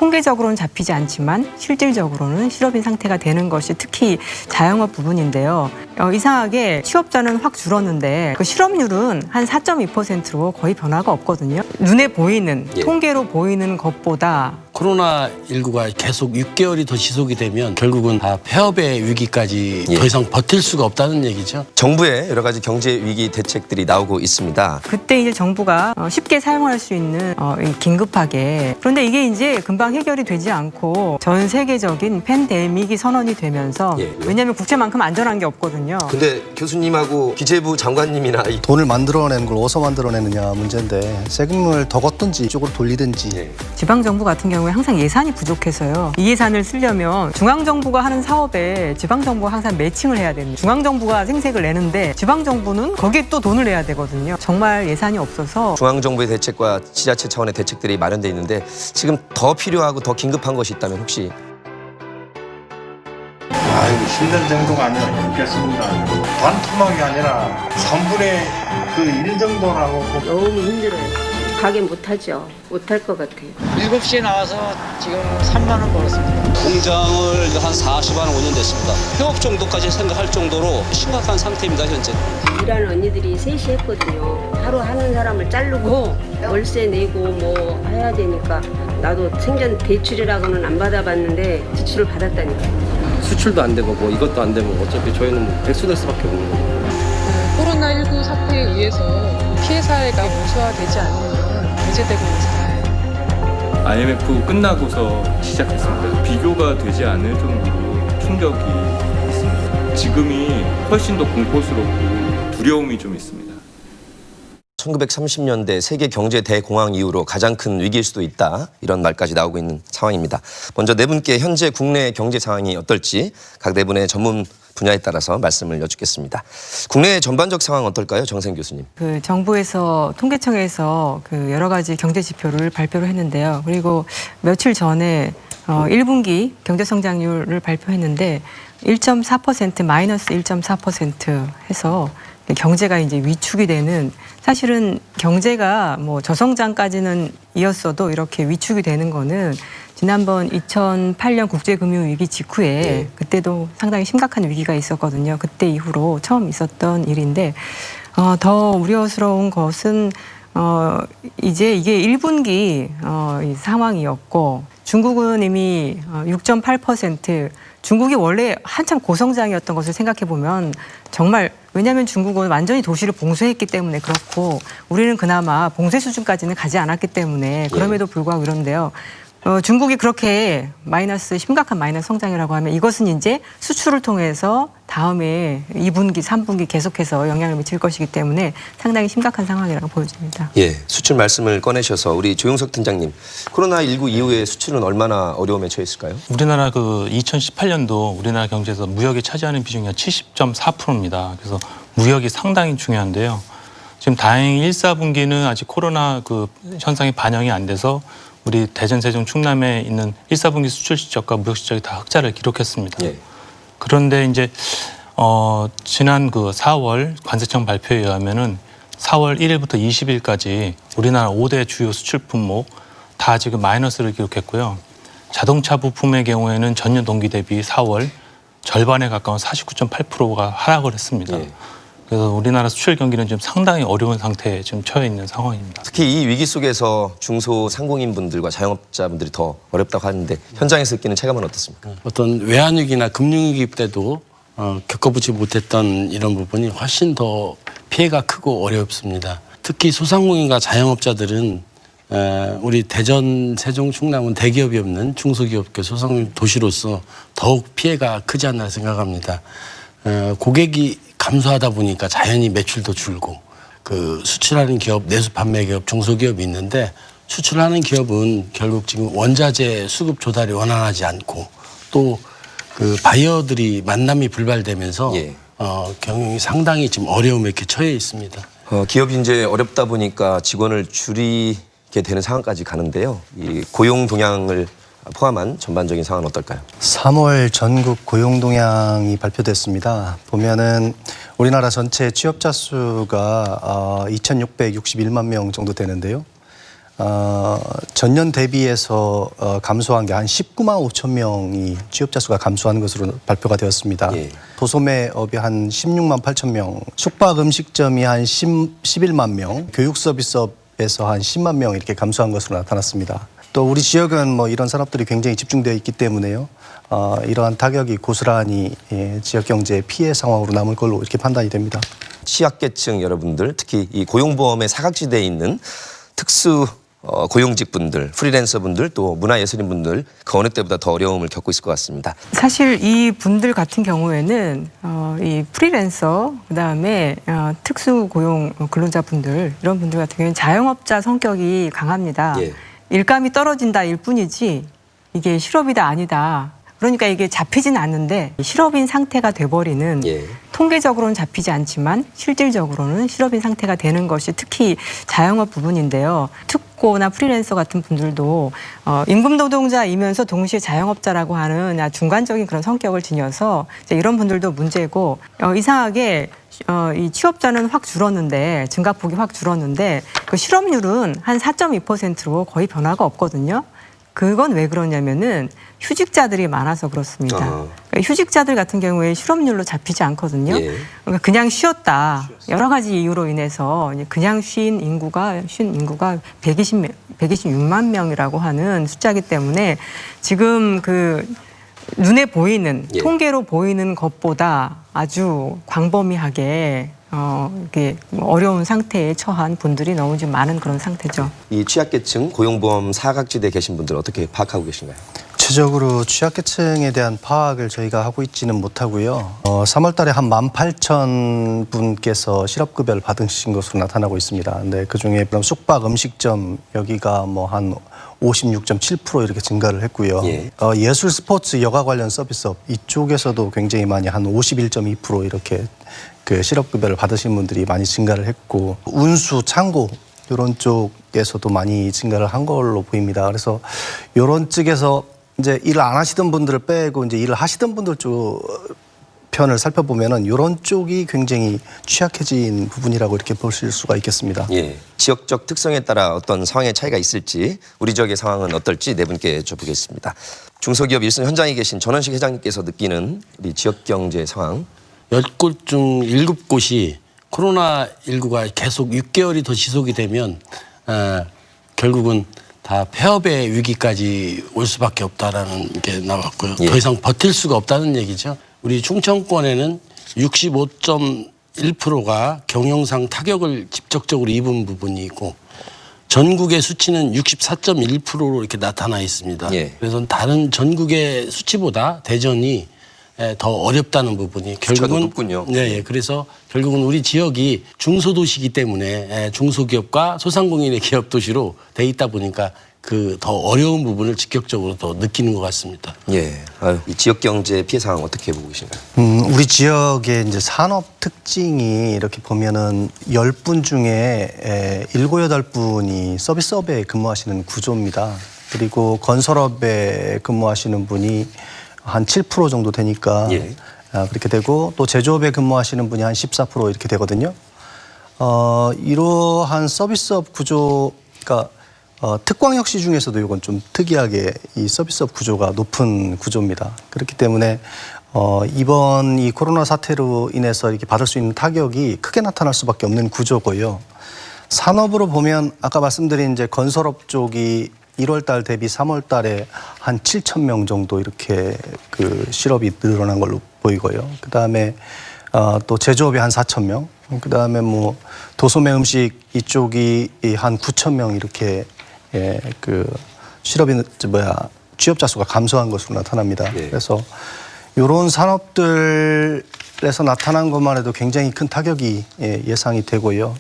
통계적으로는 잡히지 않지만 실질적으로는 실업인 상태가 되는 것이 특히 자영업 부분인데요. 이상하게 취업자는 확 줄었는데 그 실업률은 한 4.2%로 거의 변화가 없거든요. 눈에 보이는 통계로 보이는 것보다 코로나19가 계속 6개월이 더 지속이 되면 결국은 폐업의 위기까지 더 이상 버틸 수가 없다는 얘기죠. 정부의 여러 가지 경제 위기 대책들이 나오고 있습니다. 그때 이제 정부가 쉽게 사용할 수 있는 긴급하게, 그런데 이게 이제 금방 해결이 되지 않고 전 세계적인 팬데믹이 선언이 되면서 왜냐하면 국채만큼 안전한 게 없거든요. 근데 교수님하고 기재부 장관님이나 돈을 만들어내는 걸 어디서 만들어내느냐 문제인데 세금을 더 걷든지 이쪽으로 돌리든지. 지방정부 같은 경우에 항상 예산이 부족해서요. 이 예산을 쓰려면 중앙정부가 하는 사업에 지방정부가 항상 매칭을 해야 됩니다. 중앙정부가 생색을 내는데 지방정부는 거기에 또 돈을 내야 되거든요. 정말 예산이 없어서 중앙정부의 대책과 지자체 차원의 대책들이 마련돼 있는데 지금 더 필요하고 더 긴급한 것이 있다면 혹시? 아이고, 10년 정도가 아니라 있겠습니다. 반토막이 아니라 3분의 1 정도라고. 너무 힘들어요. 가게 못하죠. 못할 것 같아요. 7시에 나와서 지금 3만 원 벌었습니다. 공장을 한 40만 5년 됐습니다. 폐업 정도까지 생각할 정도로 심각한 상태입니다, 현재. 일하는 언니들이 셋이 했거든요. 하루 하는 사람을 자르고 월세 내고 뭐 해야 되니까 나도 생전 대출이라고는 안 받아봤는데 지출을 받았다니까요. 수출도 안 되고 뭐 이것도 안 되면 어차피 저희는 백수될 수밖에 없는 거예요. 코로나19 사태에 의해서 피해 사회가 무수화되지 않으면 배제되고 있는 사회. IMF 끝나고서 시작했습니다. 비교가 되지 않을 정도로 충격이 있습니다. 지금이 훨씬 더 공포스럽고 두려움이 좀 있습니다. 1930년대 세계 경제 대공황 이후로 가장 큰 위기일 수도 있다, 이런 말까지 나오고 있는 상황입니다. 먼저 네 분께 현재 국내 경제 상황이 어떨지 각 네 분의 전문 분야에 따라서 말씀을 여쭙겠습니다. 국내 전반적 상황 어떨까요, 정세인 교수님? 그 정부에서 통계청에서 그 여러 가지 경제 지표를 발표를 했는데요. 그리고 며칠 전에 1분기 경제 성장률을 발표했는데 1.4% 마이너스 1.4% 해서 경제가 이제 위축이 되는, 사실은 경제가 뭐 저성장까지는 이었어도 이렇게 위축이 되는 거는 지난번 2008년 국제금융위기 직후에 그때도 상당히 심각한 위기가 있었거든요. 그때 이후로 처음 있었던 일인데 더 우려스러운 것은 이제 이게 1분기 이 상황이었고 중국은 이미 6.8%, 중국이 원래 한참 고성장이었던 것을 생각해 보면 정말, 왜냐하면 중국은 완전히 도시를 봉쇄했기 때문에 그렇고 우리는 그나마 봉쇄 수준까지는 가지 않았기 때문에 그럼에도 불구하고 이런데요. 중국이 그렇게 심각한 마이너스 성장이라고 하면 이것은 이제 수출을 통해서 다음에 2분기, 3분기 계속해서 영향을 미칠 것이기 때문에 상당히 심각한 상황이라고 보여집니다. 수출 말씀을 꺼내셔서 우리 조용석 팀장님, 코로나19 이후에 수출은 얼마나 어려움에 처했을까요? 우리나라 2018년도 우리나라 경제에서 무역이 차지하는 비중이 70.4%입니다. 그래서 무역이 상당히 중요한데요. 지금 다행히 1, 4분기는 아직 코로나 현상이 반영이 안 돼서 우리 대전, 세종, 충남에 있는 1, 4분기 수출 실적과 무역 실적이 다 흑자를 기록했습니다. 그런데 이제 지난 4월 관세청 발표에 의하면은 4월 1일부터 20일까지 우리나라 5대 주요 수출 품목 다 지금 마이너스를 기록했고요. 자동차 부품의 경우에는 전년 동기 대비 4월 절반에 가까운 49.8%가 하락을 했습니다. 그래서 우리나라 수출 경기는 지금 상당히 어려운 상태에 지금 처해 있는 상황입니다. 특히 이 위기 속에서 중소상공인분들과 자영업자분들이 더 어렵다고 하는데 현장에서 느끼는 체감은 어떻습니까? 어떤 외환위기나 금융위기 때도 겪어보지 못했던 이런 부분이 훨씬 더 피해가 크고 어렵습니다. 특히 소상공인과 자영업자들은 우리 대전, 세종, 충남은 대기업이 없는 중소기업계 소상공인 도시로서 더욱 피해가 크지 않나 생각합니다. 고객이 감소하다 보니까 자연히 매출도 줄고, 수출하는 기업, 내수 판매 기업, 중소기업이 있는데 수출하는 기업은 결국 지금 원자재 수급 조달이 원활하지 않고 또 바이어들이 만남이 불발되면서 경영이 상당히 지금 어려움에 이렇게 처해 있습니다. 기업이 이제 어렵다 보니까 직원을 줄이게 되는 상황까지 가는데요. 이 고용 동향을 포함한 전반적인 상황은 어떨까요? 3월 전국 고용 동향이 발표됐습니다. 보면은 우리나라 전체 취업자 수가 2,661만 명 정도 되는데요. 전년 대비해서 감소한 게 한 19만 5천 명이 취업자 수가 감소한 것으로 발표가 되었습니다. 예. 도소매업이 한 16만 8천 명, 숙박 음식점이 한 11만 명, 교육 서비스업에서 한 10만 명 이렇게 감소한 것으로 나타났습니다. 또 우리 지역은 뭐 이런 산업들이 굉장히 집중되어 있기 때문에요. 이러한 타격이 고스란히 지역 경제의 피해 상황으로 남을 걸로 이렇게 판단이 됩니다. 취약계층 여러분들, 특히 이 고용보험의 사각지대에 있는 특수 고용직분들, 프리랜서분들, 또 문화예술인분들 그 어느 때보다 더 어려움을 겪고 있을 것 같습니다. 사실 이 분들 같은 경우에는 이 프리랜서 그다음에 특수 고용 근로자분들 이런 분들 같은 경우는 자영업자 성격이 강합니다. 예. 일감이 떨어진다일 뿐이지 이게 실업이다 아니다. 그러니까 이게 잡히진 않는데 실업인 상태가 돼버리는 예. 통계적으로는 잡히지 않지만 실질적으로는 실업인 상태가 되는 것이 특히 자영업 부분인데요. 특고나 프리랜서 같은 분들도 임금 노동자이면서 동시에 자영업자라고 하는 중간적인 그런 성격을 지녀서 이제 이런 분들도 문제고 이상하게 이 취업자는 확 줄었는데 증가폭이 확 줄었는데 그 실업률은 한 4.2%로 거의 변화가 없거든요. 그건 왜 그러냐면은 휴직자들이 많아서 그렇습니다. 그러니까 휴직자들 같은 경우에 실업률로 잡히지 않거든요. 예. 그러니까 그냥 쉬었다. 여러 가지 이유로 인해서 그냥 쉰 인구가 126만 명이라고 하는 숫자이기 때문에 지금 그 눈에 보이는 예. 통계로 보이는 것보다 아주 광범위하게 이게 어려운 상태에 처한 분들이 너무 좀 많은 그런 상태죠. 이 취약계층 고용보험 사각지대에 계신 분들 어떻게 파악하고 계신가요? 구체적으로 취약계층에 대한 파악을 저희가 하고 있지는 못하고요. 3월 달에 한 18,000분께서 실업급여를 받으신 것으로 나타나고 있습니다. 근데 그중에 그럼 숙박 음식점 여기가 뭐 한 56.7% 이렇게 증가를 했고요. 예. 예술 스포츠 여가 관련 서비스업 이쪽에서도 굉장히 많이 한 51.2% 이렇게 그 실업급여를 받으신 분들이 많이 증가를 했고 운수, 창고 이런 쪽에서도 많이 증가를 한 걸로 보입니다. 그래서 이런 쪽에서 이제 일을 안 하시던 분들을 빼고 이제 일을 하시던 분들 쪽 편을 살펴보면은 이런 쪽이 굉장히 취약해진 부분이라고 이렇게 보실 수가 있겠습니다. 예. 지역적 특성에 따라 어떤 상황의 차이가 있을지 우리 지역의 상황은 어떨지 네 분께 여쭤보겠습니다. 중소기업 일선 현장에 계신 전원식 회장님께서 느끼는 우리 지역 경제 상황. 10곳 중 7곳이 코로나19가 계속 6개월이 더 지속이 되면 결국은 다 폐업의 위기까지 올 수밖에 없다라는 게 나왔고요. 예. 더 이상 버틸 수가 없다는 얘기죠. 우리 충청권에는 65.1%가 경영상 타격을 직접적으로 입은 부분이 있고 전국의 수치는 64.1%로 이렇게 나타나 있습니다. 예. 그래서 다른 전국의 수치보다 대전이 더 어렵다는 부분이 결국은 높군요. 네, 그래서 결국은 우리 지역이 중소도시이기 때문에 중소기업과 소상공인의 기업 도시로 돼 있다 보니까 그 더 어려운 부분을 직접적으로 더 느끼는 것 같습니다. 예. 이 지역 경제 피해 상황 어떻게 보고 계신가요? 우리 지역의 이제 산업 특징이 이렇게 보면은 10분 중에 7, 8분이 서비스업에 근무하시는 구조입니다. 그리고 건설업에 근무하시는 분이 한 7% 정도 되니까 예. 그렇게 되고 또 제조업에 근무하시는 분이 한 14% 이렇게 되거든요. 이러한 서비스업 구조가 특광역시 중에서도 이건 좀 특이하게 이 서비스업 구조가 높은 구조입니다. 그렇기 때문에 이번 이 코로나 사태로 인해서 이렇게 받을 수 있는 타격이 크게 나타날 수밖에 없는 구조고요. 산업으로 보면 아까 말씀드린 이제 건설업 쪽이 1월 달 대비 3월 달에 한 7,000명 정도 이렇게 그 실업이 늘어난 걸로 보이고요. 그다음에 또 제조업이 한 4,000명, 그다음에 뭐 도소매 음식 이쪽이 한 9,000명 이렇게 그 실업인 취업자 수가 감소한 것으로 나타납니다. 예. 그래서 이런 산업들에서 나타난 것만 해도 굉장히 큰 타격이 예상이 되고요.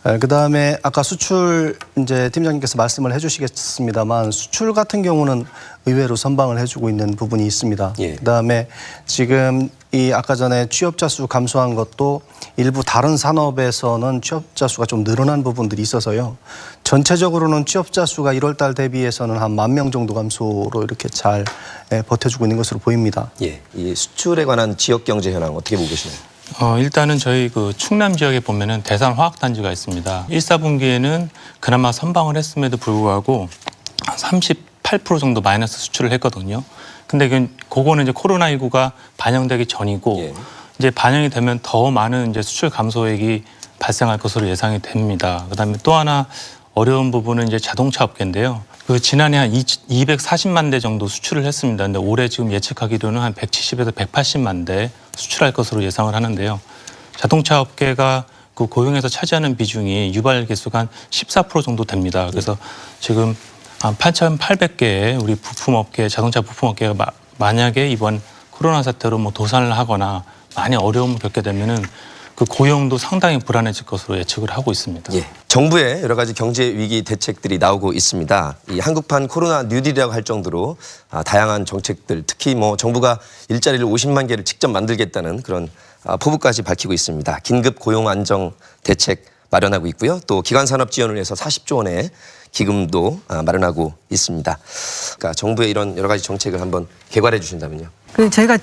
그다음에 아까 수출 이제 팀장님께서 말씀을 해주시겠습니다만 수출 같은 경우는 의외로 선방을 해주고 있는 부분이 있습니다. 예. 그다음에 지금 이 아까 전에 취업자 수 감소한 것도 일부 다른 산업에서는 취업자 수가 좀 늘어난 부분들이 있어서요. 전체적으로는 취업자 수가 1월 달 대비해서는 한 10,000명 정도 감소로 이렇게 잘 버텨주고 있는 것으로 보입니다. 예. 이 수출에 관한 지역 경제 현황 어떻게 보고 계시나요? 일단은 저희 그 충남 지역에 보면은 대산 화학단지가 있습니다. 1, 4분기에는 그나마 선방을 했음에도 불구하고 38% 정도 마이너스 수출을 했거든요. 근데 그거는 이제 코로나19가 반영되기 전이고 예. 이제 반영이 되면 더 많은 이제 수출 감소액이 발생할 것으로 예상이 됩니다. 그다음에 또 하나 어려운 부분은 이제 자동차 업계인데요. 그 지난해 한 240만 대 정도 수출을 했습니다. 근데 올해 지금 예측하기로는 한 170에서 180만 대 수출할 것으로 예상을 하는데요. 자동차 업계가 그 고용에서 차지하는 비중이 유발 개수가 한 14% 정도 됩니다. 그래서 지금 한 8,800개의 우리 부품업계, 자동차 부품업계가 만약에 이번 코로나 사태로 뭐 도산을 하거나 많이 어려움을 겪게 되면은 그 고용도 상당히 불안해질 것으로 예측을 하고 있습니다. 예. 정부의 여러 가지 경제 위기 대책들이 나오고 있습니다. 이 한국판 코로나 뉴딜이라고 할 정도로 다양한 정책들, 특히 뭐 정부가 일자리를 50만 개를 직접 만들겠다는 그런 포부까지 밝히고 있습니다. 긴급 고용 안정 대책 마련하고 있고요. 또 기관 산업 지원을 위해서 40조 원의 기금도 마련하고 있습니다. 그러니까 정부의 이런 여러 가지 정책을 한번 개괄해 주신다면요. 저희가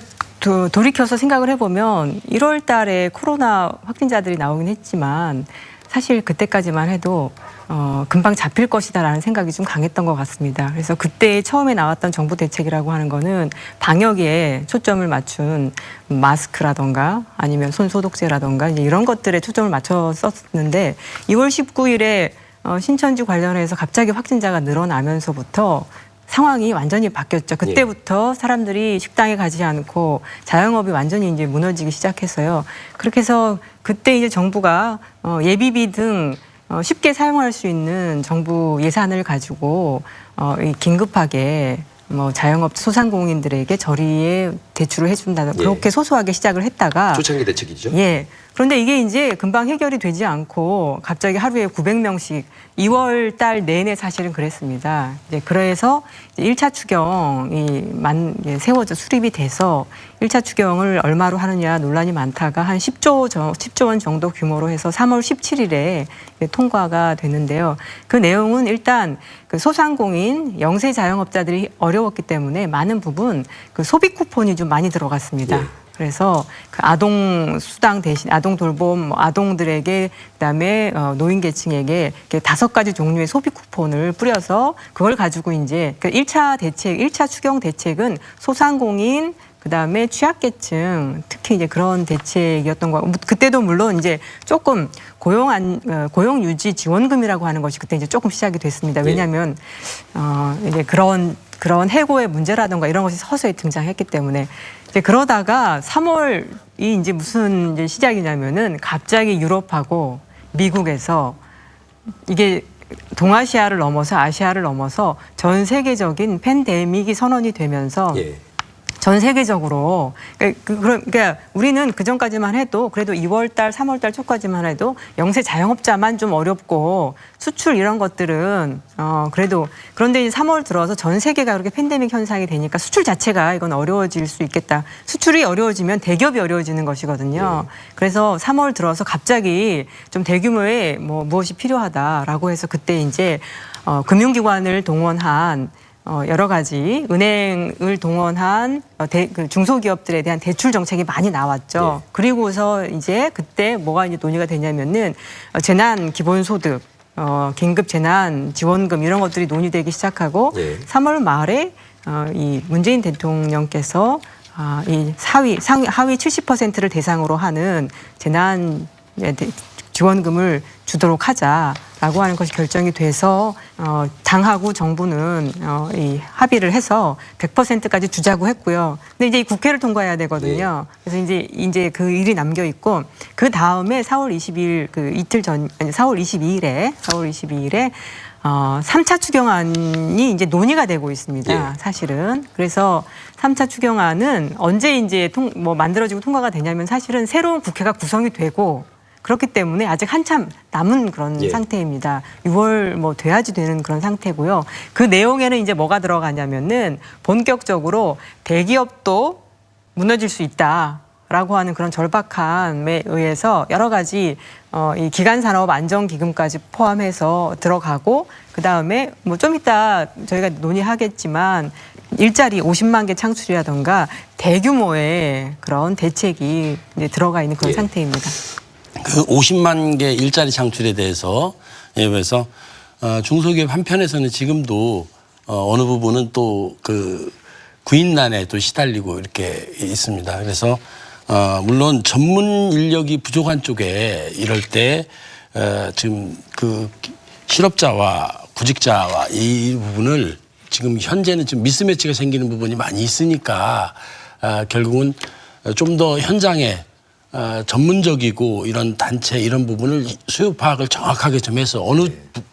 돌이켜서 생각을 해보면 1월 달에 코로나 확진자들이 나오긴 했지만 사실 그때까지만 해도 금방 잡힐 것이다라는 생각이 좀 강했던 것 같습니다. 그래서 그때 처음에 나왔던 정부 대책이라고 하는 거는 방역에 초점을 맞춘 마스크라던가 아니면 손소독제라던가 이런 것들에 초점을 맞춰 썼는데 2월 19일에 신천지 관련해서 갑자기 확진자가 늘어나면서부터 상황이 완전히 바뀌었죠. 그때부터 사람들이 식당에 가지 않고 자영업이 완전히 이제 무너지기 시작했어요. 그렇게 해서 그때 이제 정부가 예비비 등 쉽게 사용할 수 있는 정부 예산을 가지고 긴급하게 뭐 자영업 소상공인들에게 저리에 대출을 해준다. 그렇게 소소하게 시작을 했다가 초창기 대책이죠. 예. 그런데 이게 이제 금방 해결이 되지 않고 갑자기 하루에 900명씩 2월 달 내내 사실은 그랬습니다. 이제 그래서 1차 추경이 세워져 수립이 돼서 1차 추경을 얼마로 하느냐 논란이 많다가 한 10조 원 정도 규모로 해서 3월 17일에 통과가 됐는데요. 그 내용은 일단 그 소상공인 영세 자영업자들이 어려웠기 때문에 많은 부분 그 소비 쿠폰이 좀 많이 들어갔습니다. 예. 그래서 그 아동 수당 대신 아동 돌봄 아동들에게 그다음에 노인 계층에게 이렇게 5가지 종류의 소비 쿠폰을 뿌려서 그걸 가지고 이제 그 1차 추경 대책은 소상공인 그다음에 취약계층 특히 이제 그런 대책이었던 거. 그때도 물론 이제 조금 고용 유지 지원금이라고 하는 것이 그때 이제 조금 시작이 됐습니다. 왜냐하면 이제 그런 해고의 문제라든가 이런 것이 서서히 등장했기 때문에 이제 그러다가 3월이 이제 무슨 이제 시작이냐면은 갑자기 유럽하고 미국에서 이게 동아시아를 넘어서 아시아를 넘어서 전 세계적인 팬데믹이 선언이 되면서 전 세계적으로 그러니까 우리는 그 전까지만 해도 그래도 2월 달, 3월 달 초까지만 해도 영세 자영업자만 좀 어렵고 수출 이런 것들은 그래도 그런데 이제 3월 들어서 전 세계가 그렇게 팬데믹 현상이 되니까 수출 자체가 이건 어려워질 수 있겠다. 수출이 어려워지면 대기업이 어려워지는 것이거든요. 그래서 3월 들어서 갑자기 좀 대규모의 무엇이 필요하다라고 해서 그때 이제 금융기관을 동원한 여러 가지 은행을 동원한 그 중소기업들에 대한 대출 정책이 많이 나왔죠. 그리고서 이제 그때 뭐가 이제 논의가 되냐면은 재난 기본소득, 긴급 재난 지원금 이런 것들이 논의되기 시작하고 3월 말에 이 문재인 대통령께서 이 하위 70%를 대상으로 하는 재난 지원금을 주도록 하자라고 하는 것이 결정이 돼서 당하고 정부는 이 합의를 해서 100%까지 주자고 했고요. 근데 이제 국회를 통과해야 되거든요. 그래서 이제 그 일이 남겨 있고 그 다음에 4월 20일 그 이틀 전 아니 4월 22일에 3차 추경안이 이제 논의가 되고 있습니다. 사실은. 그래서 3차 추경안은 언제 이제 만들어지고 통과가 되냐면 사실은 새로운 국회가 구성이 되고 그렇기 때문에 아직 한참 남은 그런 상태입니다. 6월 돼야지 되는 그런 상태고요. 그 내용에는 이제 뭐가 들어가냐면은 본격적으로 대기업도 무너질 수 있다. 라고 하는 그런 절박함에 의해서 여러 가지 이 기간산업 안정기금까지 포함해서 들어가고 그다음에 뭐 좀 이따 저희가 논의하겠지만 일자리 50만 개 창출이라던가 대규모의 그런 대책이 이제 들어가 있는 그런 상태입니다. 그 50만 개 일자리 창출에 대해서 그래서 중소기업 한편에서는 지금도 어느 부분은 또 그 구인난에 또 시달리고 이렇게 있습니다. 그래서 물론 전문 인력이 부족한 쪽에 이럴 때 지금 그 실업자와 구직자와 이 부분을 지금 현재는 좀 미스매치가 생기는 부분이 많이 있으니까 결국은 좀 더 현장에 전문적이고 이런 단체 이런 부분을 수요 파악을 정확하게 좀 해서 어느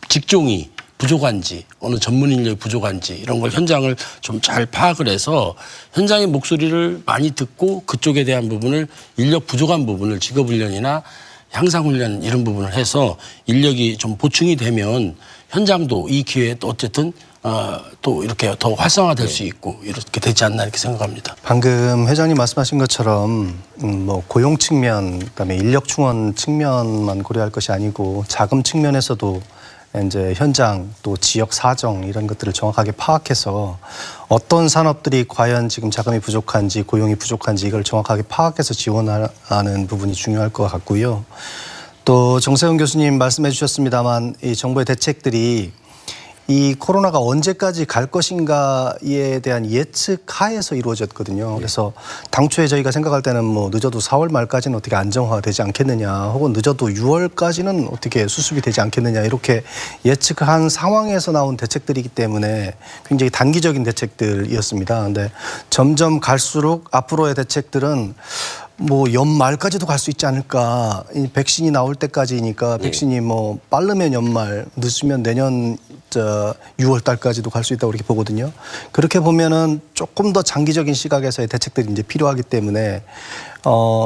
직종이 부족한지 어느 전문 인력이 부족한지 이런 걸 현장을 좀 잘 파악을 해서 현장의 목소리를 많이 듣고 그쪽에 대한 부분을 인력 부족한 부분을 직업훈련이나 향상훈련 이런 부분을 해서 인력이 좀 보충이 되면 현장도 이 기회에 또 어쨌든 또 이렇게 더 활성화될 수 있고 이렇게 되지 않나 이렇게 생각합니다. 방금 회장님 말씀하신 것처럼 뭐 고용 측면, 그다음에 인력 충원 측면만 고려할 것이 아니고 자금 측면에서도 이제 현장 또 지역 사정 이런 것들을 정확하게 파악해서 어떤 산업들이 과연 지금 자금이 부족한지 고용이 부족한지 이걸 정확하게 파악해서 지원하는 부분이 중요할 것 같고요. 또 정세훈 교수님 말씀해 주셨습니다만 이 정부의 대책들이 이 코로나가 언제까지 갈 것인가에 대한 예측 하에서 이루어졌거든요. 그래서 당초에 저희가 생각할 때는 뭐 늦어도 4월 말까지는 어떻게 안정화되지 않겠느냐 혹은 늦어도 6월까지는 어떻게 수습이 되지 않겠느냐 이렇게 예측한 상황에서 나온 대책들이기 때문에 굉장히 단기적인 대책들이었습니다. 근데 점점 갈수록 앞으로의 대책들은 뭐 연말까지도 갈 수 있지 않을까. 이 백신이 나올 때까지니까 백신이 뭐 빠르면 연말, 늦으면 내년 6월 달까지도 갈 수 있다고 이렇게 보거든요. 그렇게 보면은 조금 더 장기적인 시각에서의 대책들이 이제 필요하기 때문에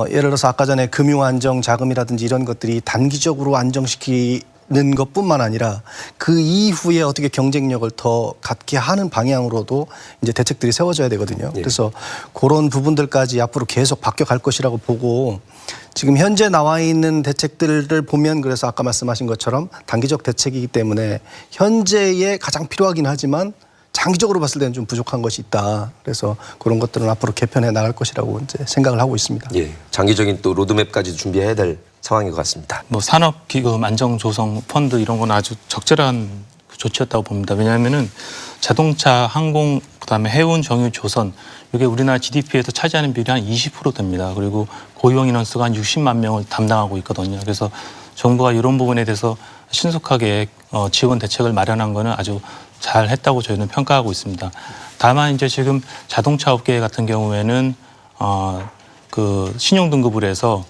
예를 들어서 아까 전에 금융 안정 자금이라든지 이런 것들이 단기적으로 안정시키는 것뿐만 아니라 그 이후에 어떻게 경쟁력을 더 갖게 하는 방향으로도 이제 대책들이 세워져야 되거든요. 그래서 그런 부분들까지 앞으로 계속 바뀌어갈 것이라고 보고 지금 현재 나와 있는 대책들을 보면 그래서 아까 말씀하신 것처럼 단기적 대책이기 때문에 현재에 가장 필요하긴 하지만 장기적으로 봤을 때는 좀 부족한 것이 있다. 그래서 그런 것들은 앞으로 개편해 나갈 것이라고 이제 생각을 하고 있습니다. 예, 장기적인 또 로드맵까지 준비해야 될 상황인 것 같습니다. 뭐 산업기금 안정조성 펀드 이런 건 아주 적절한 조치였다고 봅니다. 왜냐하면은 자동차, 항공, 그다음에 해운, 정유, 조선 이게 우리나라 GDP에서 차지하는 비율이 한 20% 됩니다. 그리고 고용 인원수가 한 60만 명을 담당하고 있거든요. 그래서 정부가 이런 부분에 대해서 신속하게 지원 대책을 마련한 거는 아주 잘 했다고 저희는 평가하고 있습니다. 다만 이제 지금 자동차 업계 같은 경우에는 그 신용 등급을 해서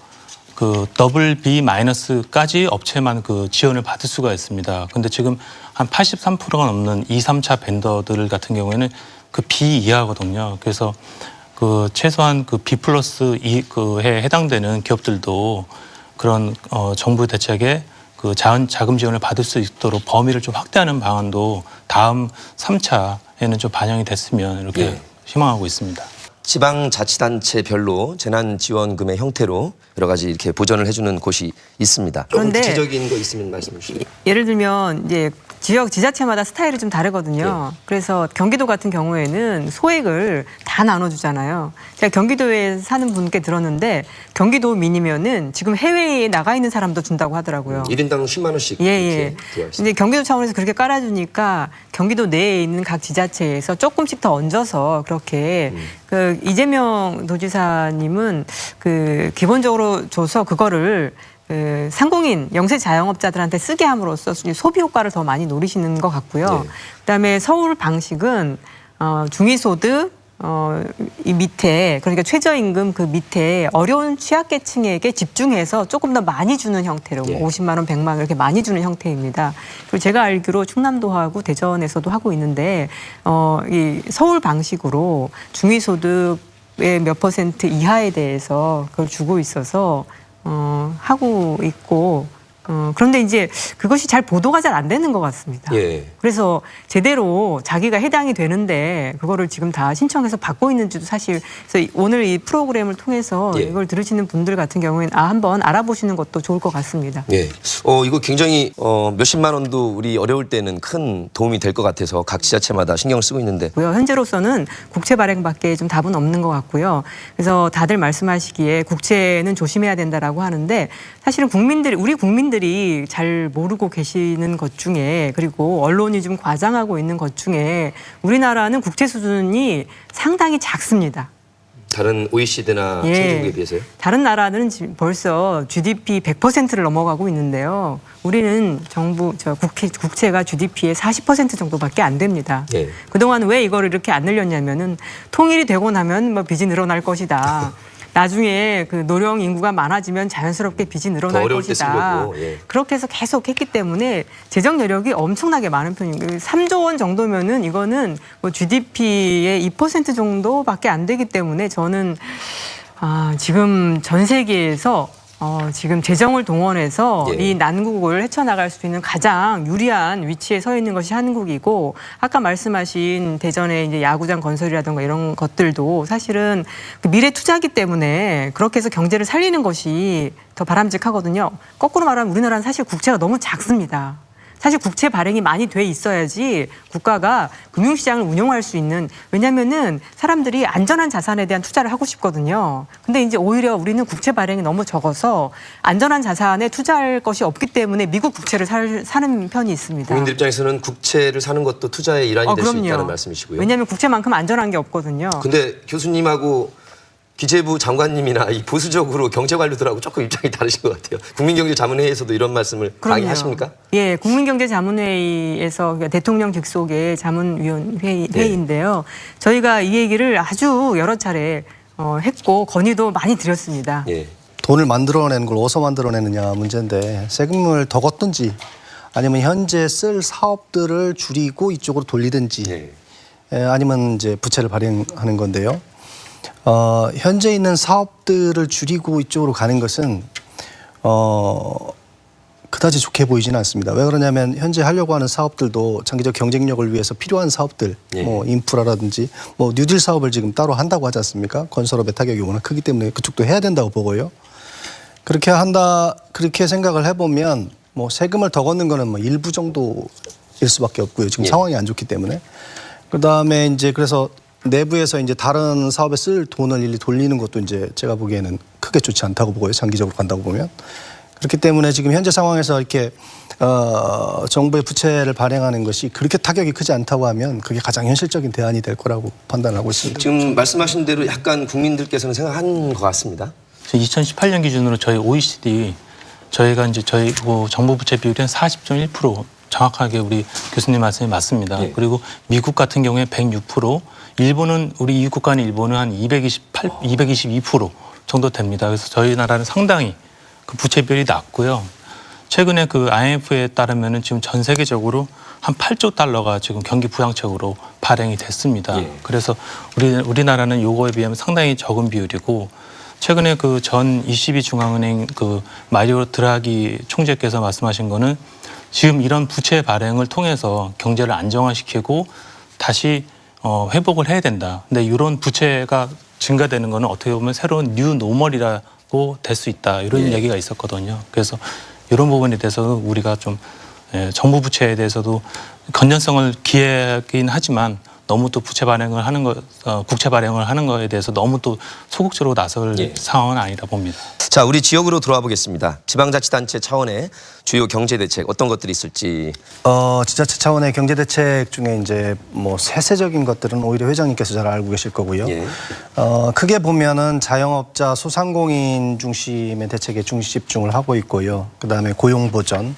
그 BB-까지 업체만 그 지원을 받을 수가 있습니다. 근데 지금 한 83%가 넘는 2, 3차 벤더들 같은 경우에는 그 B 이하거든요. 그래서 그 최소한 그 B+ 그에 해당되는 기업들도 그런 정부 대책에 그 자금 지원을 받을 수 있도록 범위를 좀 확대하는 방안도 다음 3차에는 좀 반영이 됐으면 이렇게 희망하고 있습니다. 지방자치단체별로 재난지원금의 형태로 여러 가지 이렇게 보전을 해주는 곳이 있습니다. 조금 그런데 구체적인 거 있으면 말씀해 주시죠. 예를 들면 이제 지역 지자체마다 스타일이 좀 다르거든요. 그래서 경기도 같은 경우에는 소액을 다 나눠주잖아요. 제가 경기도에 사는 분께 들었는데 경기도 민이면은 지금 해외에 나가 있는 사람도 준다고 하더라고요. 1인당 10만 원씩. 예. 근데 경기도 차원에서 그렇게 깔아주니까 경기도 내에 있는 각 지자체에서 조금씩 더 얹어서 그렇게 그 이재명 도지사님은 그 기본적으로 줘서 그거를 그 상공인 영세 자영업자들한테 쓰게 함으로써 소비 효과를 더 많이 노리시는 것 같고요. 그다음에 서울 방식은 중위소득 이 밑에 그러니까 최저임금 그 밑에 어려운 취약계층에게 집중해서 조금 더 많이 주는 형태로 50만 원, 100만 원 이렇게 많이 주는 형태입니다. 그리고 제가 알기로 충남도하고 대전에서도 하고 있는데 이 서울 방식으로 중위소득의 몇 % 이하에 대해서 그걸 주고 있어서 하고 있고 그런데 이제 그것이 잘 보도가 잘 안 되는 것 같습니다. 예. 그래서 제대로 자기가 해당이 되는데 그거를 지금 다 신청해서 받고 있는지도 사실 그래서 오늘 이 프로그램을 통해서 예. 이걸 들으시는 분들 같은 경우에는 한번 알아보시는 것도 좋을 것 같습니다. 예. 이거 굉장히 몇십만 원도 우리 어려울 때는 큰 도움이 될 것 같아서 각 지자체마다 신경을 쓰고 있는데. 현재로서는 국채 발행밖에 좀 답은 없는 것 같고요. 그래서 다들 말씀하시기에 국채는 조심해야 된다라고 하는데 사실은 우리 국민들이 잘 모르고 계시는 것 중에 그리고 언론이 좀 과장하고 있는 것 중에 우리나라는 국채 수준이 상당히 작습니다. 다른 OECD나 예. 선진국에 비해서요? 다른 나라는 지금 벌써 GDP 100%를 넘어가고 있는데요. 우리는 국채가 GDP의 40% 정도밖에 안 됩니다. 예. 그동안 왜 이거를 이렇게 안 늘렸냐면은 통일이 되고 나면 뭐 빚이 늘어날 것이다. 나중에 그 노령 인구가 많아지면 자연스럽게 빚이 늘어날 어려울 때 것이다. 쓰려고, 예. 그렇게 해서 계속 했기 때문에 재정 여력이 엄청나게 많은 편입니다. 3조 원 정도면은 이거는 뭐 GDP의 2% 정도밖에 안 되기 때문에 저는 지금 전 세계에서 지금 재정을 동원해서 예. 이 난국을 헤쳐나갈 수 있는 가장 유리한 위치에 서 있는 것이 한국이고 아까 말씀하신 대전의 이제 야구장 건설이라든가 이런 것들도 사실은 그 미래 투자기 때문에 그렇게 해서 경제를 살리는 것이 더 바람직하거든요. 거꾸로 말하면 우리나라는 사실 국채가 너무 작습니다. 사실 국채 발행이 많이 돼 있어야지 국가가 금융시장을 운용할 수 있는 왜냐면은 사람들이 안전한 자산에 대한 투자를 하고 싶거든요. 근데 이제 오히려 우리는 국채 발행이 너무 적어서 안전한 자산에 투자할 것이 없기 때문에 미국 국채를 사는 편이 있습니다. 국민들 입장에서는 국채를 사는 것도 투자의 일환이 될 수 있다는 말씀이시고요. 왜냐하면 국채만큼 안전한 게 없거든요. 근데 교수님하고 기재부 장관님이나 이 보수적으로 경제관료들하고 조금 입장이 다르신 것 같아요. 국민경제자문회의에서도 이런 말씀을 강의하십니까? 예, 국민경제자문회의에서 대통령 직속의 자문위원회의인데요. 저희가 이 얘기를 아주 여러 차례 했고 건의도 많이 드렸습니다. 예. 돈을 만들어내는 걸 어디서 만들어내느냐 문제인데 세금을 더 걷든지 아니면 현재 쓸 사업들을 줄이고 이쪽으로 돌리든지 아니면 이제 부채를 발행하는 건데요. 현재 있는 사업들을 줄이고 이쪽으로 가는 것은 그다지 좋게 보이지는 않습니다. 왜 그러냐면 현재 하려고 하는 사업들도 장기적 경쟁력을 위해서 필요한 사업들, 뭐 인프라라든지 뭐 뉴딜 사업을 지금 따로 한다고 하지 않습니까? 건설업의 타격이 워낙 크기 때문에 그쪽도 해야 된다고 보고요. 그렇게 생각을 해보면 뭐 세금을 더 걷는 거는 뭐 일부 정도일 수밖에 없고요. 지금 상황이 안 좋기 때문에. 그다음에 이제 그래서 내부에서 이제 다른 사업에 쓸 돈을 일일이 돌리는 것도 이제 제가 보기에는 크게 좋지 않다고 보고요. 장기적으로 간다고 보면. 그렇기 때문에 지금 현재 상황에서 이렇게 정부의 부채를 발행하는 것이 그렇게 타격이 크지 않다고 하면 그게 가장 현실적인 대안이 될 거라고 판단하고 있습니다. 지금 말씀하신 대로 약간 국민들께서는 생각한 것 같습니다. 2018년 기준으로 저희 OECD 저희가 이제 저희 정부 부채 비율이 한 40.1% 정확하게 우리 교수님 말씀이 맞습니다. 그리고 미국 같은 경우에 106%, 일본은 우리 EU 국가는 일본은 한 222% 정도 됩니다. 그래서 저희 나라는 상당히 그 부채 비율이 낮고요. 최근에 그 IMF에 따르면은 지금 전 세계적으로 한 8조 달러가 지금 경기 부양책으로 발행이 됐습니다. 그래서 우리나라는 요거에 비하면 상당히 적은 비율이고 최근에 그 전 ECB 중앙은행 그 마리오 드라기 총재께서 말씀하신 거는 지금 이런 부채 발행을 통해서 경제를 안정화시키고 다시 회복을 해야 된다. 근데 이런 부채가 증가되는 거는 어떻게 보면 새로운 뉴 노멀이라고 될 수 있다. 이런 얘기가 있었거든요. 그래서 이런 부분에 대해서 우리가 좀 정부 부채에 대해서도 건전성을 기하긴 하지만 너무 또 부채 발행을 하는 국채 발행을 하는 거에 대해서 너무 또 소극적으로 나설 상황은 아니다 봅니다. 자, 우리 지역으로 돌아와 보겠습니다. 지방자치단체 차원의 주요 경제 대책 어떤 것들이 있을지. 지자체 차원의 경제 대책 중에 이제 뭐 세세적인 것들은 오히려 회장님께서 잘 알고 계실 거고요. 크게 보면은 자영업자, 소상공인 중심의 대책에 집중을 하고 있고요. 그다음에 고용 보전.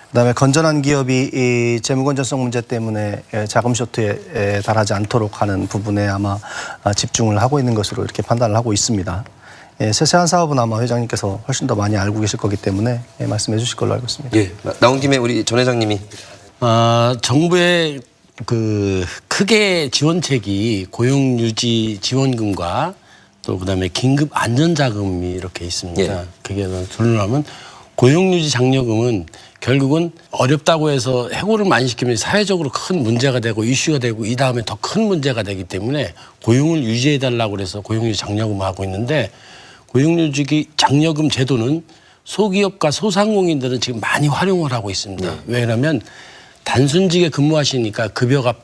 그다음에 건전한 기업이 이 재무 건전성 문제 때문에 자금 쇼트에 달하지 않도록 하는 부분에 아마 집중을 하고 있는 것으로 이렇게 판단을 하고 있습니다. 세세한 사업은 아마 회장님께서 훨씬 더 많이 알고 계실 거기 때문에 말씀해 주실 걸로 알고 있습니다. 나온 김에 우리 전 회장님이 정부의 그 크게 지원책이 고용유지 지원금과 또 그다음에 긴급 안전자금이 이렇게 있습니다. 그게 둘러하면 고용유지 장려금은 결국은 어렵다고 해서 해고를 많이 시키면 사회적으로 큰 문제가 되고 이슈가 되고 이 다음에 더 큰 문제가 되기 때문에 고용을 유지해달라고 그래서 고용유지 장려금을 하고 있는데 고용유지 장려금 제도는 소기업과 소상공인들은 지금 많이 활용을 하고 있습니다. 왜냐하면 단순직에 근무하시니까 급여가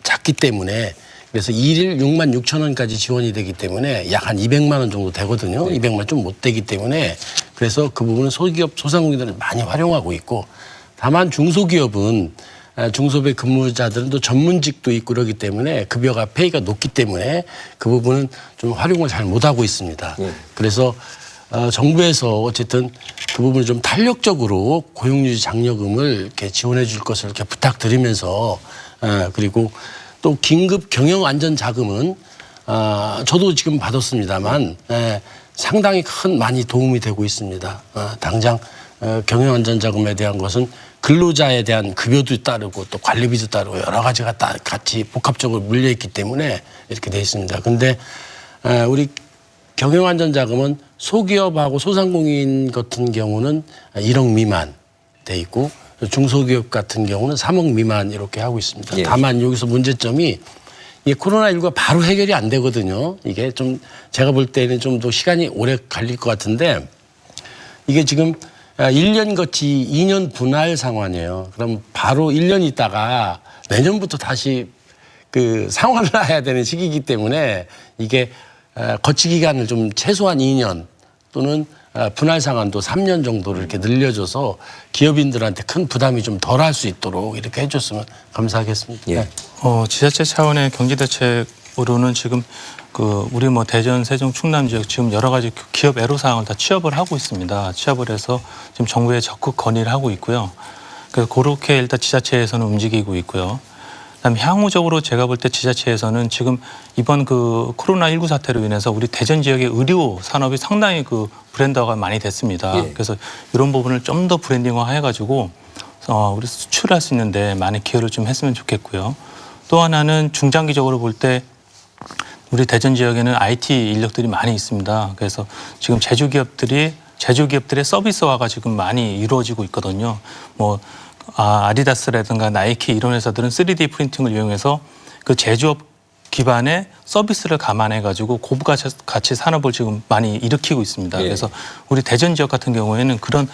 작기 때문에 그래서 일일 6만 6천 원까지 지원이 되기 때문에 약 한 200만 원 정도 되거든요. 200만 원 좀 못 되기 때문에 그래서 그 부분은 소기업, 소상공인들은 많이 활용하고 있고 다만 중소기업은 중소기업 근무자들은 또 전문직도 있고 그러기 때문에 급여가 페이가 높기 때문에 그 부분은 좀 활용을 잘 못하고 있습니다. 그래서 정부에서 어쨌든 그 부분을 좀 탄력적으로 고용유지 장려금을 이렇게 지원해 줄 것을 이렇게 부탁드리면서 그리고 또 긴급 경영안전자금은 저도 지금 받았습니다만 상당히 많이 도움이 되고 있습니다. 당장 경영안전자금에 대한 것은 근로자에 대한 급여도 따르고 또 관리비도 따르고 여러 가지가 같이 복합적으로 물려있기 때문에 이렇게 돼 있습니다. 근데 우리 경영안전자금은 소기업하고 소상공인 같은 경우는 1억 미만 돼 있고 중소기업 같은 경우는 3억 미만 이렇게 하고 있습니다. 다만 여기서 문제점이 이 코로나19가 바로 해결이 안 되거든요. 이게 좀 제가 볼 때는 좀 더 시간이 오래 걸릴 것 같은데 이게 지금 1년 거치 2년 분할 상환이에요. 그럼 바로 1년 있다가 내년부터 다시 그 상환을 해야 되는 시기이기 때문에 이게 거치 기간을 좀 최소한 2년 또는 분할 상환도 3년 정도를 이렇게 늘려줘서 기업인들한테 큰 부담이 좀 덜 할 수 있도록 이렇게 해줬으면 감사하겠습니다. 네. 지자체 차원의 경제대책으로는 지금 우리 대전, 세종, 충남 지역 지금 여러 가지 기업 애로사항을 다 취합을 하고 있습니다. 취합을 해서 지금 정부에 적극 건의를 하고 있고요. 그래서 그렇게 일단 지자체에서는 움직이고 있고요. 그다음에 향후적으로 제가 볼 때 지자체에서는 지금 이번 코로나19 사태로 인해서 우리 대전 지역의 의료 산업이 상당히 브랜드화가 많이 됐습니다. 그래서 이런 부분을 좀 더 브랜딩화 해가지고 우리 수출할 수 있는데 많이 기여를 좀 했으면 좋겠고요. 또 하나는 중장기적으로 볼 때 우리 대전 지역에는 IT 인력들이 많이 있습니다. 그래서 지금 제조기업들의 서비스화가 지금 많이 이루어지고 있거든요. 아디다스라든가 나이키 이런 회사들은 3D 프린팅을 이용해서 그 제조업 기반의 서비스를 감안해가지고 고부가치 산업을 지금 많이 일으키고 있습니다. 그래서 우리 대전 지역 같은 경우에는 그런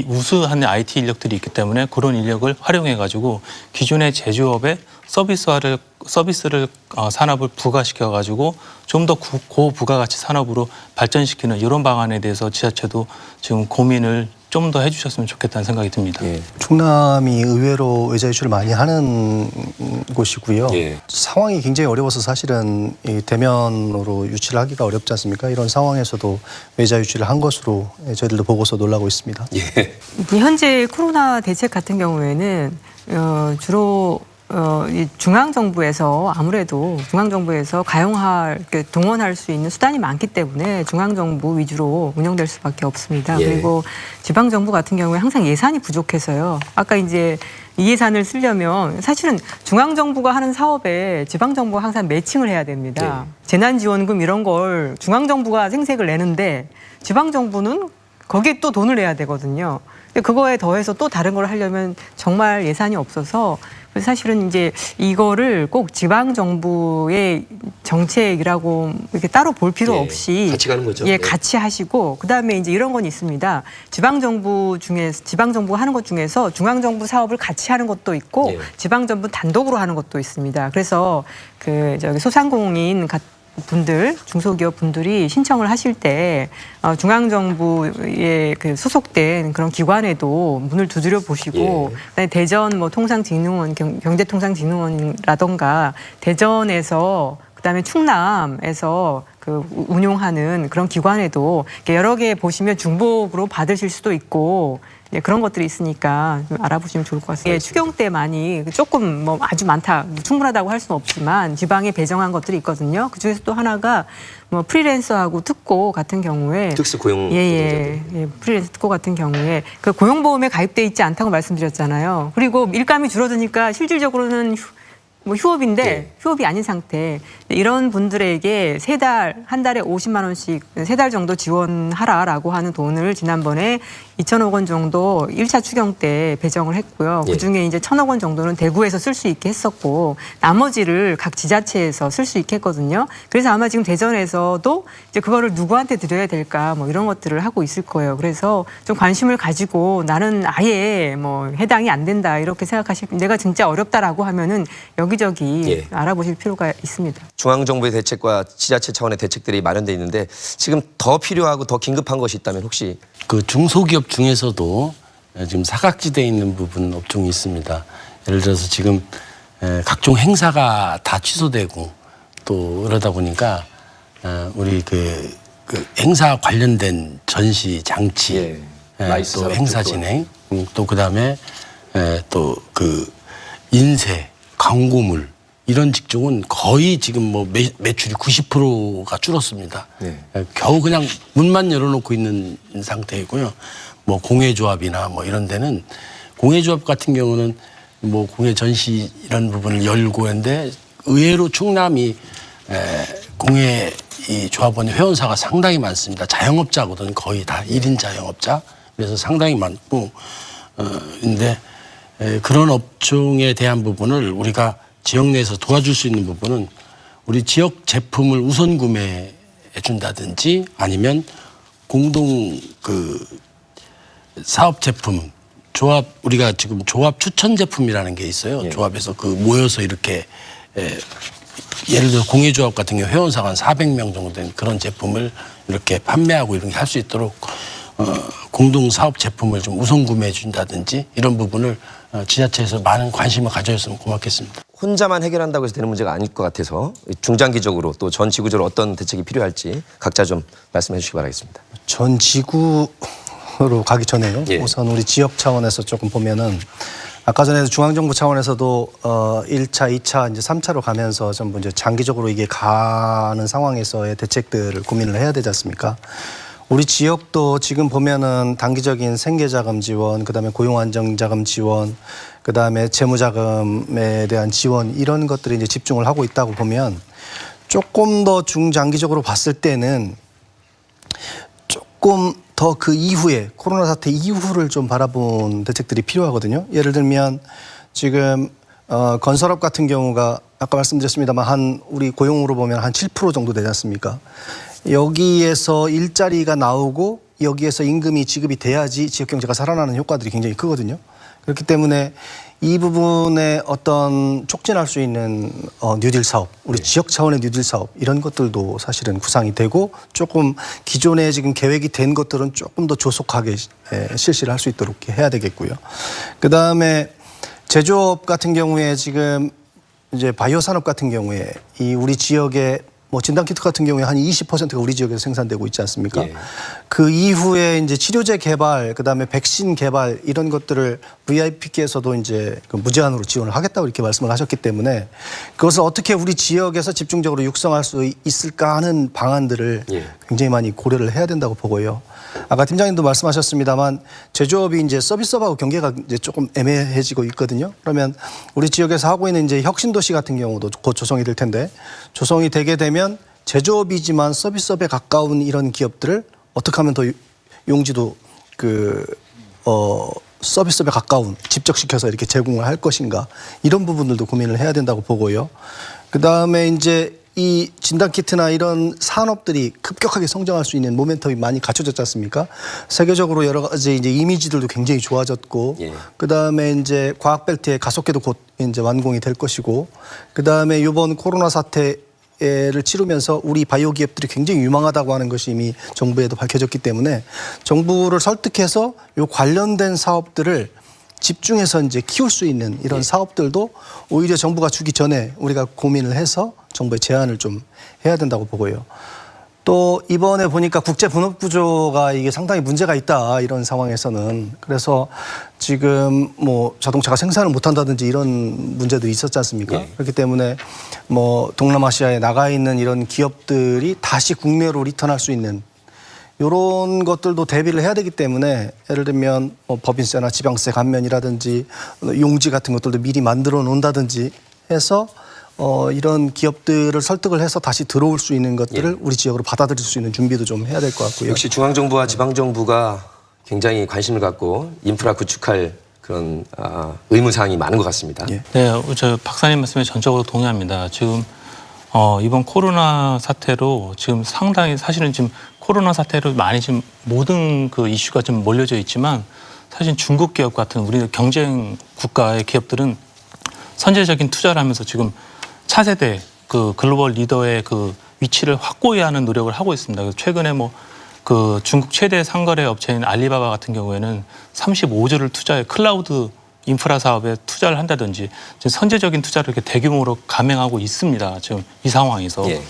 우수한 IT 인력들이 있기 때문에 그런 인력을 활용해가지고 기존의 제조업의 서비스를 산업을 부가시켜가지고 좀 더 고부가가치 산업으로 발전시키는 이런 방안에 대해서 지자체도 지금 고민을 좀 더 해주셨으면 좋겠다는 생각이 듭니다. 충남이 의외로 외자 유치를 많이 하는 곳이고요. 상황이 굉장히 어려워서 사실은 대면으로 유치를 하기가 어렵지 않습니까? 이런 상황에서도 외자 유치를 한 것으로 저희들도 보고서 놀라고 있습니다. 현재 코로나 대책 같은 경우에는 주로 이 중앙정부에서 아무래도 중앙정부에서 동원할 수 있는 수단이 많기 때문에 중앙정부 위주로 운영될 수밖에 없습니다. 그리고 지방정부 같은 경우에 항상 예산이 부족해서요. 아까 이제 이 예산을 쓰려면 사실은 중앙정부가 하는 사업에 지방정부가 항상 매칭을 해야 됩니다. 재난지원금 이런 걸 중앙정부가 생색을 내는데 지방정부는 거기에 또 돈을 내야 되거든요. 그거에 더해서 또 다른 걸 하려면 정말 예산이 없어서 그래서 사실은 이제 이거를 꼭 지방 정부의 정책이라고 이렇게 따로 볼 필요 없이 같이 가는 거죠. 같이 하시고 그다음에 이제 이런 건 있습니다. 지방 정부가 하는 것 중에서 중앙 정부 사업을 같이 하는 것도 있고 지방 정부 단독으로 하는 것도 있습니다. 그래서 소상공인 분들, 중소기업 분들이 신청을 하실 때 중앙정부에 소속된 그런 기관에도 문을 두드려 보시고 그다음에 대전 통상직능원, 경제통상직능원이라던가 대전에서 그다음에 충남에서 운용하는 그런 기관에도 여러 개 보시면 중복으로 받으실 수도 있고 그런 것들이 있으니까 좀 알아보시면 좋을 것 같습니다. 추경 때 많이 조금 아주 많다, 충분하다고 할 수는 없지만 지방에 배정한 것들이 있거든요. 그 중에서 또 하나가 프리랜서하고 특고 같은 경우에 특수 고용 프리랜서 특고 같은 경우에 그 고용보험에 가입돼 있지 않다고 말씀드렸잖아요. 그리고 일감이 줄어드니까 실질적으로는 휴업인데 휴업이 아닌 상태. 이런 분들에게 한 달에 50만 원씩 3달 정도 지원하라라고 하는 돈을 지난번에 2천억 원 정도 1차 추경 때 배정을 했고요. 예. 그중에 이제 1,000억 원 정도는 대구에서 쓸 수 있게 했었고 나머지를 각 지자체에서 쓸 수 있게 했거든요. 그래서 아마 지금 대전에서도 이제 그거를 누구한테 드려야 될까 뭐 이런 것들을 하고 있을 거예요. 그래서 좀 관심을 가지고 나는 아예 뭐 해당이 안 된다 이렇게 생각하실, 내가 진짜 어렵다라고 하면은 여기저기 예. 알아보실 필요가 있습니다. 중앙정부의 대책과 지자체 차원의 대책들이 마련돼 있는데 지금 더 필요하고 더 긴급한 것이 있다면 혹시 그 중소기업 중에서도 지금 사각지대에 있는 부분 업종이 있습니다. 예를 들어서 지금 각종 행사가 다 취소되고 또 그러다 보니까 우리 그 행사 관련된 전시 장치, 라이스 또 산업도 행사 진행, 또 그다음에 또 그 인쇄, 광고물 이런 직종은 거의 지금 뭐 매출이 90%가 줄었습니다. 겨우 그냥 문만 열어놓고 있는 상태이고요. 뭐 공예조합이나 뭐 이런 데는 공예조합 같은 경우는 뭐 공예 전시 이런 부분을 열고 했는데 의외로 충남이 공예 이 조합원의 회원사가 상당히 많습니다. 자영업자거든 거의 다 1인 자영업자. 그래서 상당히 많고 근데 그런 업종에 대한 부분을 우리가 지역 내에서 도와줄 수 있는 부분은 우리 지역 제품을 우선 구매해 준다든지 아니면 공동 그 사업 제품 조합, 우리가 지금 조합 추천 제품이라는 게 있어요. 조합에서 그 모여서 이렇게 예를 들어 공예조합 같은 경우 회원사가 한 400명 정도 된 그런 제품을 이렇게 판매하고 이런 게 할 수 있도록 공동 사업 제품을 좀 우선 구매해 준다든지 이런 부분을 지자체에서 많은 관심을 가져줬으면 고맙겠습니다. 혼자만 해결한다고 해서 되는 문제가 아닐 것 같아서 중장기적으로 또 전 지구적으로 어떤 대책이 필요할지 각자 좀 말씀해 주시기 바라겠습니다. 전 지구로 가기 전에요. 우선 우리 지역 차원에서 조금 보면은 아까 전에 중앙정부 차원에서도 1차, 2차, 이제 3차로 가면서 전부 이제 장기적으로 이게 가는 상황에서의 대책들을 고민을 해야 되지 않습니까? 우리 지역도 지금 보면은 단기적인 생계자금 지원, 그다음에 고용안정자금 지원, 그다음에 재무자금에 대한 지원 이런 것들이 이제 집중을 하고 있다고 보면 조금 더 중장기적으로 봤을 때는 조금 더 그 이후에 코로나 사태 이후를 좀 바라본 대책들이 필요하거든요. 예를 들면 지금 건설업 같은 경우가 아까 말씀드렸습니다만 한 우리 고용으로 보면 한 7% 정도 되지 않습니까? 여기에서 일자리가 나오고 여기에서 임금이 지급이 돼야지 지역 경제가 살아나는 효과들이 굉장히 크거든요. 그렇기 때문에 이 부분에 어떤 촉진할 수 있는 뉴딜 사업, 우리 지역 차원의 뉴딜 사업 이런 것들도 사실은 구상이 되고 조금 기존에 지금 계획이 된 것들은 조금 더 조속하게 실시를 할 수 있도록 해야 되겠고요. 그다음에 제조업 같은 경우에 지금 이제 바이오 산업 같은 경우에 이 우리 지역에 뭐 진단키트 같은 경우에 한 20%가 우리 지역에서 생산되고 있지 않습니까? 그 이후에 이제 치료제 개발, 그다음에 백신 개발 이런 것들을 VIP께서도 이제 무제한으로 지원을 하겠다고 이렇게 말씀을 하셨기 때문에 그것을 어떻게 우리 지역에서 집중적으로 육성할 수 있을까 하는 방안들을 굉장히 많이 고려를 해야 된다고 보고요. 아까 팀장님도 말씀하셨습니다만 제조업이 이제 서비스업하고 경계가 이제 조금 애매해지고 있거든요. 그러면 우리 지역에서 하고 있는 이제 혁신도시 같은 경우도 곧 조성이 될 텐데 조성이 되게 되면 제조업이지만 서비스업에 가까운 이런 기업들을 어떻게 하면 더 용지도 서비스업에 가까운 집적시켜서 이렇게 제공을 할 것인가 이런 부분들도 고민을 해야 된다고 보고요. 그 다음에 이제 이 진단키트나 이런 산업들이 급격하게 성장할 수 있는 모멘텀이 많이 갖춰졌지 않습니까? 세계적으로 여러 가지 이제 이미지들도 굉장히 좋아졌고, 그 다음에 이제 과학벨트의 가속계도 곧 이제 완공이 될 것이고, 그 다음에 이번 코로나 사태를 치르면서 우리 바이오 기업들이 굉장히 유망하다고 하는 것이 이미 정부에도 밝혀졌기 때문에 정부를 설득해서 이 관련된 사업들을 집중해서 이제 키울 수 있는 이런 사업들도 오히려 정부가 주기 전에 우리가 고민을 해서 정부에 제안을 좀 해야 된다고 보고요. 또 이번에 보니까 국제 분업 구조가 이게 상당히 문제가 있다 이런 상황에서는 그래서 지금 뭐 자동차가 생산을 못 한다든지 이런 문제도 있었지 않습니까? 그렇기 때문에 뭐 동남아시아에 나가 있는 이런 기업들이 다시 국내로 리턴할 수 있는 이런 것들도 대비를 해야 되기 때문에 예를 들면 뭐 법인세나 지방세 감면이라든지 용지 같은 것들도 미리 만들어 놓는다든지 해서 이런 기업들을 설득을 해서 다시 들어올 수 있는 것들을 우리 지역으로 받아들일 수 있는 준비도 좀 해야 될 것 같고요. 역시 중앙정부와 지방정부가 굉장히 관심을 갖고 인프라 구축할 그런 의무사항이 많은 것 같습니다. 예. 네, 저 박사님 말씀에 전적으로 동의합니다. 지금 이번 코로나 사태로 지금 상당히 사실은 지금 코로나 사태로 많이 지금 모든 그 이슈가 좀 몰려져 있지만 사실 중국 기업 같은 우리 경쟁 국가의 기업들은 선제적인 투자를 하면서 지금 차세대 그 글로벌 리더의 그 위치를 확고히 하는 노력을 하고 있습니다. 그래서 최근에 뭐 그 중국 최대 상거래 업체인 알리바바 같은 경우에는 35조를 투자해 클라우드 인프라 사업에 투자를 한다든지 지금 선제적인 투자를 이렇게 대규모로 감행하고 있습니다. 지금 이 상황에서. 예.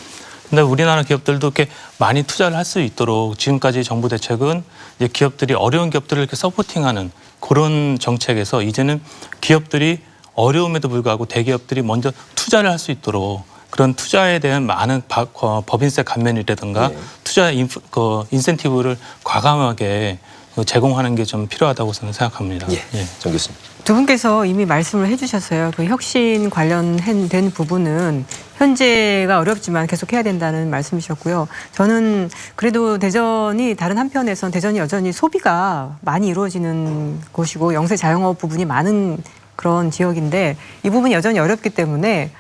근데 우리나라 기업들도 이렇게 많이 투자를 할 수 있도록 지금까지 정부 대책은 이제 기업들이 어려운 기업들을 이렇게 서포팅하는 그런 정책에서 이제는 기업들이 어려움에도 불구하고 대기업들이 먼저 투자를 할 수 있도록 그런 투자에 대한 많은 법인세 감면이라든가 네. 투자 인센티브를 과감하게 제공하는 게 좀 필요하다고 저는 생각합니다. 예, 정 교수님. 두 분께서 이미 말씀을 해주셨어요. 그 혁신 관련된 부분은 현재가 어렵지만 계속해야 된다는 말씀이셨고요. 저는 그래도 대전이 다른 한편에선 대전이 여전히 소비가 많이 이루어지는 곳이고 영세 자영업 부분이 많은 그런 지역인데 이 부분이 여전히 어렵기 때문에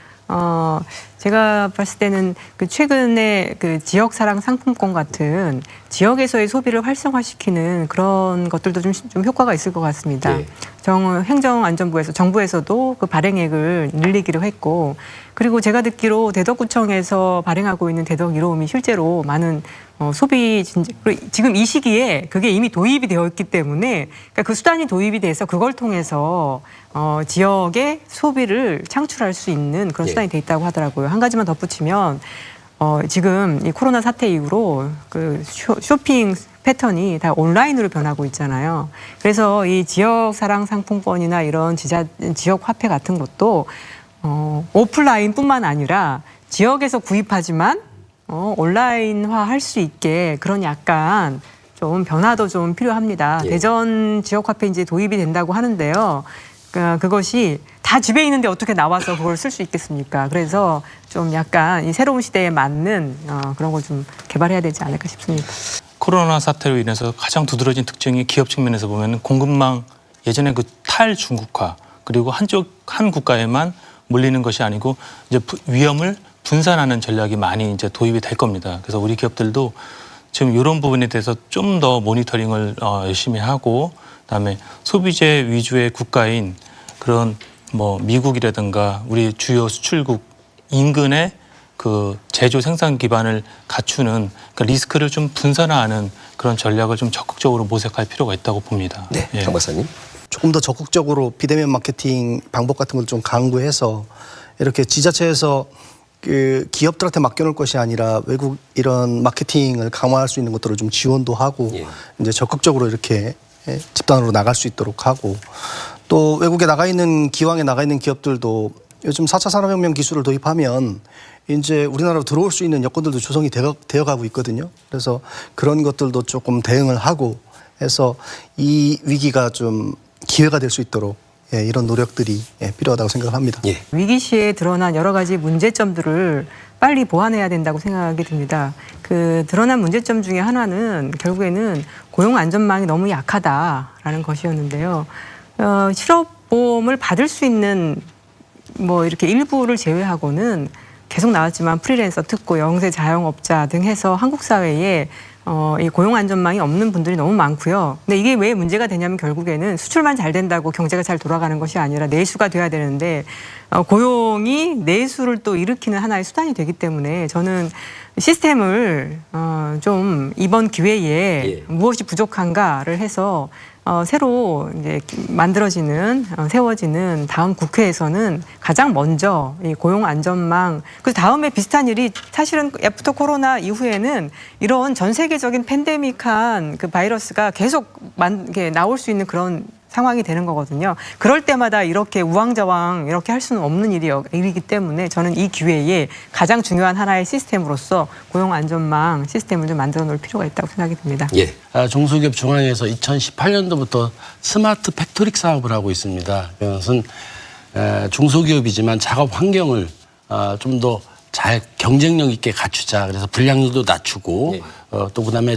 제가 봤을 때는 그 최근에 그 지역 사랑 상품권 같은 지역에서의 소비를 활성화시키는 그런 것들도 좀 효과가 있을 것 같습니다. 예. 행정안전부에서 정부에서도 그 발행액을 늘리기로 했고 그리고 제가 듣기로 대덕구청에서 발행하고 있는 대덕 1호음이 실제로 많은 소비 지금 이 시기에 그게 이미 도입이 되어 있기 때문에 그러니까 그 수단이 도입이 돼서 그걸 통해서 지역의 소비를 창출할 수 있는 그런 수단이 돼 있다고 하더라고요. 한 가지만 덧붙이면 지금 이 코로나 사태 이후로 그 쇼핑 패턴이 다 온라인으로 변하고 있잖아요. 그래서 이 지역 사랑 상품권이나 이런 지역 화폐 같은 것도 오프라인뿐만 아니라 지역에서 구입하지만 온라인화 할 수 있게 그런 약간 좀 변화도 좀 필요합니다. 예. 대전 지역 화폐 이제 도입이 된다고 하는데요. 그것이 다 집에 있는데 어떻게 나와서 그걸 쓸 수 있겠습니까? 그래서 좀 약간 이 새로운 시대에 맞는 그런 걸 좀 개발해야 되지 않을까 싶습니다. 코로나 사태로 인해서 가장 두드러진 특징이 기업 측면에서 보면 공급망 예전에 그 탈중국화 그리고 한 국가에만 몰리는 것이 아니고 이제 위험을 분산하는 전략이 많이 이제 도입이 될 겁니다. 그래서 우리 기업들도 지금 이런 부분에 대해서 좀 더 모니터링을 열심히 하고 그다음에 소비재 위주의 국가인 그런 뭐 미국이라든가 우리 주요 수출국 인근의 그 제조 생산 기반을 갖추는 그 리스크를 좀 분산화하는 그런 전략을 좀 적극적으로 모색할 필요가 있다고 봅니다. 네, 예. 장 박사님. 조금 더 적극적으로 비대면 마케팅 방법 같은 걸 좀 강구해서 이렇게 지자체에서 그 기업들한테 맡겨놓을 것이 아니라 외국 이런 마케팅을 강화할 수 있는 것들을 좀 지원도 하고 예. 이제 적극적으로 이렇게 집단으로 나갈 수 있도록 하고 또 외국에 나가 있는 기왕에 나가 있는 기업들도 요즘 4차 산업혁명 기술을 도입하면 이제 우리나라로 들어올 수 있는 여건들도 조성이 되어가고 있거든요. 그래서 그런 것들도 조금 대응을 하고 해서 이 위기가 좀 기회가 될 수 있도록 이런 노력들이 필요하다고 생각을 합니다. 예. 위기 시에 드러난 여러 가지 문제점들을 빨리 보완해야 된다고 생각이 듭니다. 그 드러난 문제점 중에 하나는 결국에는 고용 안전망이 너무 약하다라는 것이었는데요. 실업보험을 받을 수 있는 뭐 이렇게 일부를 제외하고는 계속 나왔지만 프리랜서, 특고, 영세 자영업자 등 해서 한국 사회에 이 고용 안전망이 없는 분들이 너무 많고요. 근데 이게 왜 문제가 되냐면 결국에는 수출만 잘 된다고 경제가 잘 돌아가는 것이 아니라 내수가 돼야 되는데 고용이 내수를 또 일으키는 하나의 수단이 되기 때문에 저는 시스템을 좀 이번 기회에 예. 무엇이 부족한가를 해서 새로 이제 세워지는 다음 국회에서는 가장 먼저 이 고용 안전망, 그 다음에 비슷한 일이 사실은 애프터 코로나 이후에는 이런 전 세계적인 팬데믹한 그 바이러스가 계속 나올 수 있는 그런 상황이 되는 거거든요. 그럴 때마다 이렇게 우왕좌왕 이렇게 할 수는 없는 일이기 때문에 저는 이 기회에 가장 중요한 하나의 시스템으로서 고용 안전망 시스템을 좀 만들어 놓을 필요가 있다고 생각이 듭니다. 예. 중소기업 중앙회에서 2018년도부터 스마트 팩토릭 사업을 하고 있습니다. 그것은 중소기업이지만 작업 환경을 좀 더 잘 경쟁력 있게 갖추자. 그래서 불량률도 낮추고 예. 또 그다음에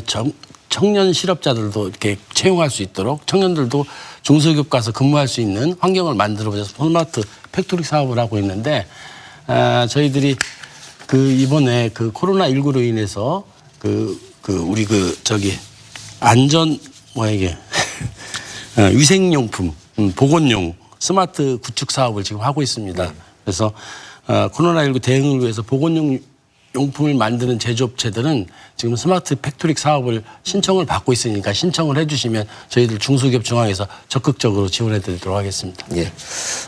청년 실업자들도 이렇게 채용할 수 있도록 청년들도 중소기업 가서 근무할 수 있는 환경을 만들어서 스마트 팩토리 사업을 하고 있는데 저희들이 이번에 코로나19로 인해서 우리 안전 위생용품 보건용 스마트 구축 사업을 지금 하고 있습니다. 그래서 코로나19 대응을 위해서 보건용 용품을 만드는 제조업체들은 지금 스마트 팩토리 사업을 신청을 받고 있으니까 신청을 해주시면 저희들 중소기업 중앙에서 적극적으로 지원해 드리도록 하겠습니다. 예.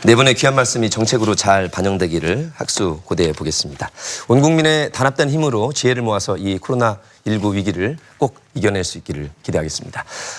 네 분의 귀한 말씀이 정책으로 잘 반영되기를 학수 고대해 보겠습니다. 온 국민의 단합된 힘으로 지혜를 모아서 이 코로나19 위기를 꼭 이겨낼 수 있기를 기대하겠습니다.